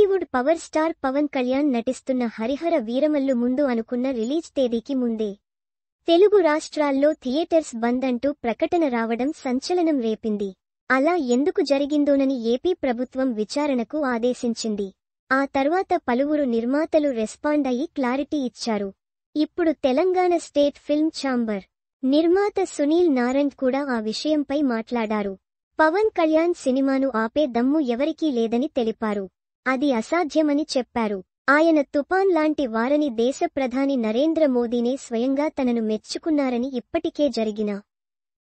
Bollywood power star Pawan Kalyan నటిస్తున్న హరిహర వీరమల్లు ముందు అనుకున్న రిలీజ్ తేదీకి ముందే తెలుగు రాష్ట్రాల్లో థియేటర్స్ బంద్ అంటూ ప్రకటన రావడం సంచలనం రేపింది. అలా ఎందుకు జరిగిందోనని ఏపీ ప్రభుత్వం విచారణకు ఆదేశించింది. ఆ తర్వాత పలువురు నిర్మాతలు రెస్పాండ్ అయ్యి క్లారిటీ ఇచ్చారు. ఇప్పుడు తెలంగాణ స్టేట్ ఫిల్మ్ ఛాంబర్ నిర్మాత సునీల్ నారంగ్ కూడా ఆ విషయంపై మాట్లాడారు. పవన్ కళ్యాణ్ సినిమాను ఆపే దమ్ము ఎవరికీ లేదని తెలిపారు. అది అసాధ్యమని చెప్పారు. ఆయన తుపాన్ లాంటి వారని దేశ ప్రధాని నరేంద్ర మోదీనే స్వయంగా తనను మెచ్చుకున్నారని ఇప్పటికే జరిగిన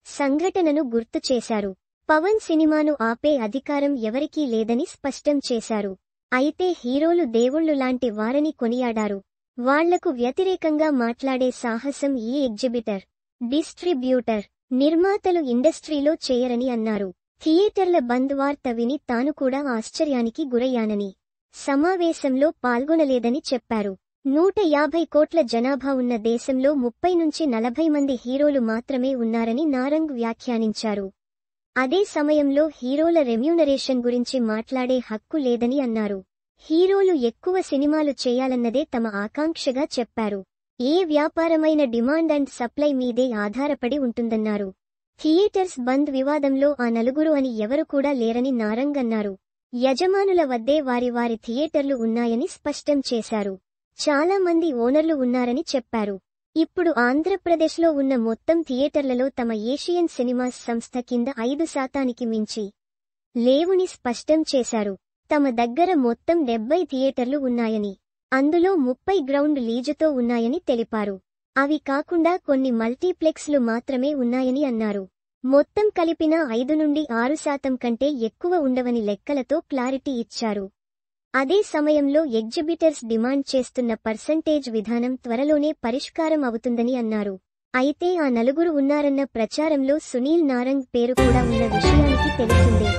సంఘటనను గుర్తు చేశారు. పవన్ సినిమాను ఆపే అధికారం ఎవరికీ లేదని స్పష్టం చేశారు. అయితే హీరోలు దేవుళ్లు లాంటి వారని కొనియాడారు. వాళ్లకు వ్యతిరేకంగా మాట్లాడే సాహసం ఈ ఎగ్జిబిటర్, డిస్ట్రిబ్యూటర్, నిర్మాతలు ఇండస్ట్రీలో చేయరని అన్నారు. థియేటర్ల బంద్ వార్త విని తాను కూడా ఆశ్చర్యానికి గురయ్యానని, సమావేశంలో పాల్గొనలేదని చెప్పారు. 150 కోట్ల జనాభా ఉన్న దేశంలో 30 నుంచి 40 మంది హీరోలు మాత్రమే ఉన్నారని నారంగ్ వ్యాఖ్యానించారు. అదే సమయంలో హీరోల రెమ్యూనరేషన్ గురించి మాట్లాడే హక్కు లేదని అన్నారు. హీరోలు ఎక్కువ సినిమాలు చేయాలన్నదే తమ ఆకాంక్షగా చెప్పారు. ఏ వ్యాపారమైన డిమాండ్ అండ్ సప్లై మీదే ఆధారపడి ఉంటుందన్నారు. థియేటర్స్ బంద్ వివాదంలో ఆ నలుగురు అని ఎవరు కూడా లేరని నారంగ్ అన్నారు. యజమానుల వద్దే వారి థియేటర్లు ఉన్నాయని స్పష్టం చేశారు. చాలా మంది ఓనర్లు ఉన్నారని చెప్పారు. ఇప్పుడు ఆంధ్రప్రదేశ్లో ఉన్న మొత్తం థియేటర్లలో తమ ఏషియన్ సినిమాస్ సంస్థ కింద 5% మించి లేవుని స్పష్టం చేశారు. తమ దగ్గర మొత్తం 70 థియేటర్లు ఉన్నాయని, అందులో 30 గ్రౌండ్ లీజుతో ఉన్నాయని తెలిపారు. అవి కాకుండా కొన్ని మల్టీప్లెక్స్లు మాత్రమే ఉన్నాయని అన్నారు. మొత్తం కలిపిన 5 నుండి 6% కంటే ఎక్కువ ఉండవని లెక్కలతో క్లారిటీ ఇచ్చారు. అదే సమయంలో ఎగ్జిబిటర్స్ డిమాండ్ చేస్తున్న పర్సంటేజ్ విధానం త్వరలోనే పరిష్కారం అవుతుందని అన్నారు. అయితే ఆ నలుగురు ఉన్నారన్న ప్రచారంలో సునీల్ నారంగ్ పేరు కూడా ఉన్న విషయానికి తెలిసిందే.